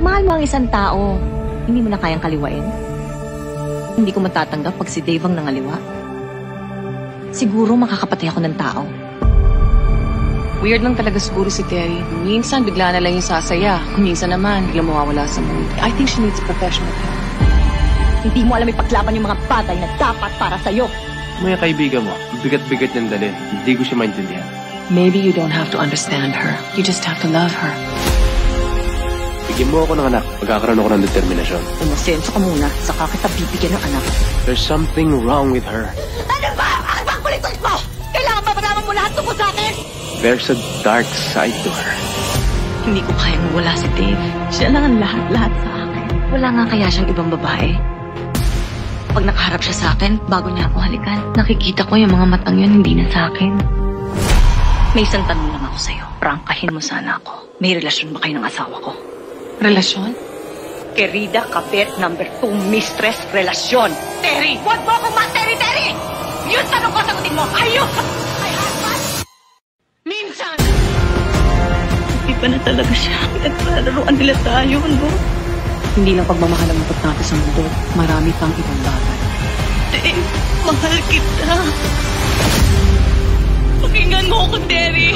Pag mahal mo ang isang tao, hindi mo na kayang kaliwain. Hindi ko matatanggap pag si Dave ang nangaliwa. Siguro makakapatay ako ng tao. Weird lang talaga siguro si Terry. Minsan, bigla na lang yung sasaya. Kung minsan naman, bigla mawawala sa mood. I think she needs a professional help. Hindi mo alam ipaglaban yung mga bagay na dapat para sa'yo. Mga kaibigan mo, bigat-bigat niyang dalhin. Hindi ko siya maintindihan. Maybe you don't have to understand her. You just have to love her. Bigyan mo ako ng anak. Magkakaroon ako ng determinasyon. Umasenso ka muna, saka kita bibigyan ng anak. There's something wrong with her. Ano ba? Ano bang kulitos mo? Kailangan ba malaman mo lahat tungkol sa akin? There's a dark side to her. Hindi ko kayang mawala si Dave. Siya lang ang lahat-lahat sa akin. Wala nga kaya siyang ibang babae. Pag nakaharap siya sa akin, bago niya ako halikan, nakikita ko yung mga matang yun hindi na sa akin. May isang tanong lang ako sa'yo. Prangkahin mo sana ako. May relasyon ba kayo ng asawa ko? Relasyon? Querida Kapit, number 2, mistress, relasyon. Terry! Huwag mo akong Terry! Yun tanong ko, sagutin mo! Ayok! Ay, husband! Minsan! Iba na talaga siya. Nagpalaruan nila tayo, no? Hindi lang pagmamahal ang matot natin sa mundo. Marami pang ibang bagay. Dave, mahal kita. Pakinggan mo ako, Terry.